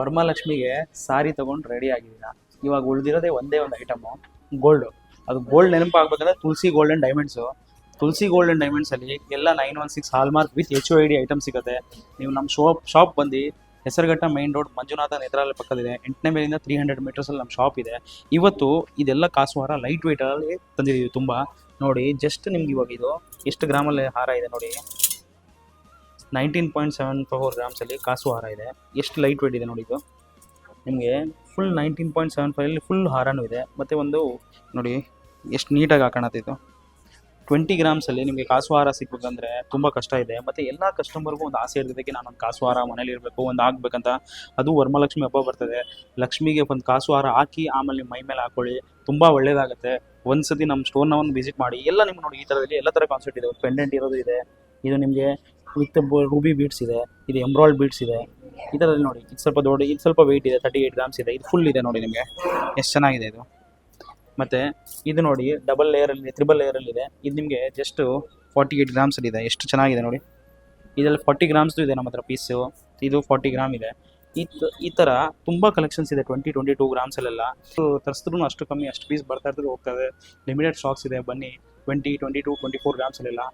ವರಮಹಾಲಕ್ಷ್ಮಿಗೆ ಸಾರಿ ತಗೊಂಡು ರೆಡಿ ಆಗಿದ್ದೀರಾ. ಇವಾಗ ಉಳಿದಿರೋದೇ ಒಂದೇ ಒಂದು ಐಟಮು, ಗೋಲ್ಡು. ಅದು ಗೋಲ್ಡ್ ನೆನಪಾಗಬೇಕಂದ್ರೆ Tulasi gold and diamonds. Tulasi gold and ಡೈಮಂಡ್ಸಲ್ಲಿ ಎಲ್ಲ 916 ಹಾಲ್ಮಾರ್ಕ್ ವಿತ್ HOID ಐಟಮ್ ಸಿಗುತ್ತೆ. ನೀವು ನಮ್ಮ ಶಾಪ್ ಬಂದು ಹೆಸರುಘಟ್ಟ ಮೈನ್ ರೋಡ್ ಮಂಜುನಾಥ ನೇತ್ರಾಲಯ ಪಕ್ಕದಿದೆ. 8ನೇ ಮೇಲಿಂದ 300 ಮೀಟರ್ಸಲ್ಲಿ ನಮ್ಮ ಶಾಪ್ ಇದೆ. ಇವತ್ತು ಇದೆಲ್ಲ ಕಾಸು ಹಾರ ಲೈಟ್ ವೆಯ್ಟಲ್ಲಿ ತಂದಿದ್ದೀವಿ ತುಂಬ. ನೋಡಿ ಜಸ್ಟ್ ನಿಮ್ಗೆ ಇವಾಗ ಇದು ಎಷ್ಟು ಗ್ರಾಮಲ್ಲಿ ಹಾರ ಇದೆ ನೋಡಿ, 19.74 ಗ್ರಾಮ್ಸಲ್ಲಿ ಕಾಸು ಹಾರ ಇದೆ. ಎಷ್ಟು ಲೈಟ್ ವೆಯ್ಟ್ ಇದೆ ನೋಡಿ. ಇದು ನಿಮಗೆ ಫುಲ್ 19.75 ಫುಲ್ ಹಾರನೂ ಇದೆ. ಮತ್ತು ಒಂದು ನೋಡಿ ಎಷ್ಟು ನೀಟಾಗಿ ಹಾಕೋಣತ್ತಿತ್ತು. 20 ಗ್ರಾಮ್ಸಲ್ಲಿ ನಿಮಗೆ ಕಾಸು ಹಾರ ಸಿಗ್ಬೇಕಂದ್ರೆ ತುಂಬ ಕಷ್ಟ ಇದೆ. ಮತ್ತು ಎಲ್ಲ ಕಸ್ಟಮರ್ಗೂ ಒಂದು ಆಸೆ ಇರ್ತದೆ, ನಾನೊಂದು ಕಾಸು ಹಾರ ಮನೇಲಿ ಇರಬೇಕು, ಒಂದು ಹಾಕ್ಬೇಕಂತ. ಅದು ವರಮಹಾಲಕ್ಷ್ಮಿ ಹಬ್ಬ ಬರ್ತದೆ, ಲಕ್ಷ್ಮಿಗೆ ಒಂದು ಕಾಸು ಹಾರ ಹಾಕಿ ಆಮೇಲೆ ನಿಮ್ಮ ಮೈ ಮೇಲೆ ಹಾಕೊಳ್ಳಿ, ತುಂಬ ಒಳ್ಳೇದಾಗುತ್ತೆ. ಒಂದು ಸತಿ ನಮ್ಮ ಸ್ಟೋರ್ನ ಒಂದು ವಿಸಿಟ್ ಮಾಡಿ. ಎಲ್ಲ ನಿಮ್ಗೆ ನೋಡಿ ಈ ಥರದಲ್ಲಿ ಎಲ್ಲ ಥರ ಕಾನ್ಸೆಪ್ಟ್ ಇದೆ. ಪೆಂಡೆಂಟ್ ಇರೋದು ಇದೆ, ಇದು ನಿಮಗೆ ವಿತ್ ರೂಬಿ ಬೀಡ್ಸ್ ಇದೆ, ಇದು ಎಂಬ್ರಾಯ್ಡ್ ಬೀಡ್ಸ್ ಇದೆ. ಈ ಥರದಲ್ಲಿ ನೋಡಿ ಇದು ಸ್ವಲ್ಪ ದೊಡ್ಡ, ಇದು ಸ್ವಲ್ಪ ವೆಯ್ಟ್ ಇದೆ, 38 ಗ್ರಾಮ್ಸ್ ಇದೆ. ಇದು ಫುಲ್ ಇದೆ ನೋಡಿ ನಿಮಗೆ ಎಷ್ಟು ಚೆನ್ನಾಗಿದೆ ಇದು. ಮತ್ತು ಇದು ನೋಡಿ ಡಬಲ್ ಲೇಯರಲ್ಲಿ, ತ್ರಿಬಲ್ ಲೇಯರಲ್ಲಿದೆ. ಇದು ನಿಮಗೆ ಜಸ್ಟ್ 48 ಗ್ರಾಮ್ಸಲ್ಲಿ ಇದೆ. ಎಷ್ಟು ಚೆನ್ನಾಗಿದೆ ನೋಡಿ. ಇದರಲ್ಲಿ 40 ಗ್ರಾಮ್ಸ್ದು ಇದೆ ನಮ್ಮ ಹತ್ರ ಪೀಸು. ಇದು 40 ಗ್ರಾಮ್ ಇದೆ. ಈ ಥರ ತುಂಬ ಕಲೆಕ್ಷನ್ಸ್ ಇದೆ 22 ಗ್ರಾಮ್ಸಲ್ಲೆಲ್ಲ. ತರಿಸಿದ್ರು ಅಷ್ಟು ಕಮ್ಮಿ, ಅಷ್ಟು ಪೀಸ್ ಬರ್ತಾ ಇರ್ತದೆ ಹೋಗ್ತದೆ. ಲಿಮಿಟೆಡ್ ಸ್ಟಾಕ್ಸ್ ಇದೆ, ಬನ್ನಿ. 20, 22, 24 ಗ್ರಾಮ್ಸಲ್ಲೆಲ್ಲ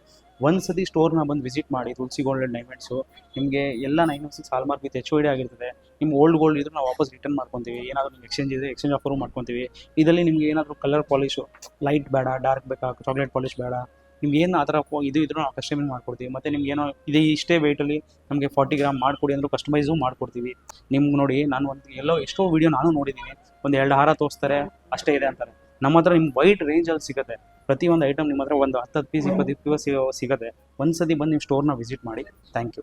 ಒಂದು ಸತಿ ಸ್ಟೋರ್ನ ಬಂದು ವಿಸಿಟ್ ಮಾಡಿ. ತುಳಸಿ ಗೋಲ್ಡ್ ಆ್ಯಂಡ್ ಡೈಮಂಡ್ಸು ನಿಮಗೆ ಎಲ್ಲ 916 ಹಾಲ್ಮಾರ್ಕ್ ವಿತ್ HOID ಆಗಿರ್ತದೆ. ನಿಮ್ಮ ಓಲ್ಡ್ ಗೋಲ್ಡ್ ಇದ್ರೂ ನಾವು ವಾಪಸ್ ರಿಟರ್ನ್ ಮಾಡ್ಕೊತೀವಿ. ಏನಾದರೂ ನಿಮ್ಗೆ ಎಕ್ಸ್ಚೇಂಜ್ ಇದೆ, ಎಕ್ಸ್ಚೇಂಜ್ ಆಫರು ಮಾಡ್ಕೊತೀವಿ. ಇದರಲ್ಲಿ ನಿಮಗೆ ಏನಾದರೂ ಕಲರ್ ಪಾಲಿಶು ಲೈಟ್ ಬೇಡ, ಡಾರ್ಕ್ ಬೇಕಾ, ಚಾಕ್ಲೇಟ್ ಪಾಲಿಶ್ ಬೇಡ, ನಿಮ್ಗೆ ಏನು ಆ ಥರ ಇದು ಇದ್ರೂ ನಾವು ಕಸ್ಟಮೈಸ್ ಮಾಡ್ಕೊಡ್ತೀವಿ. ಮತ್ತು ನಿಮ್ಗೆ ಏನೋ ಇದೆ ಇಷ್ಟೇ ವೆಯ್ಟಲ್ಲಿ ನಮಗೆ 40 ಗ್ರಾಮ್ ಮಾಡಿಕೊಡಿ ಅಂದರೂ ಕಸ್ಟಮೈಸು ಮಾಡ್ಕೊಡ್ತೀವಿ. ನಿಮ್ಗೆ ನೋಡಿ ನಾನು ಒಂದು ಎಷ್ಟೋ ವೀಡಿಯೋ ನಾನು ನೋಡಿದ್ದೀನಿ, ಒಂದು 2 ಹಾರ ತೋರಿಸ್ತಾರೆ ಅಷ್ಟೇ ಇದೆ ಅಂತಾರೆ. ನಮ್ಮ ಹತ್ರ ನಿಮ್ಗೆ ವೈಡ್ ರೇಂಜಲ್ಲಿ ಸಿಗುತ್ತೆ. ಪ್ರತಿಯೊಂದು ಐಟಮ್ ನಿಮ್ಮ ಹತ್ರ ಒಂದು 10 ಪೀಸ್ 20 ಪೀಸ್ ಸಿಗುತ್ತೆ. ಒಂದು ಸತಿ ಬಂದು ನೀವು ಸ್ಟೋರ್ನ ವಿಸಿಟ್ ಮಾಡಿ. Thank you.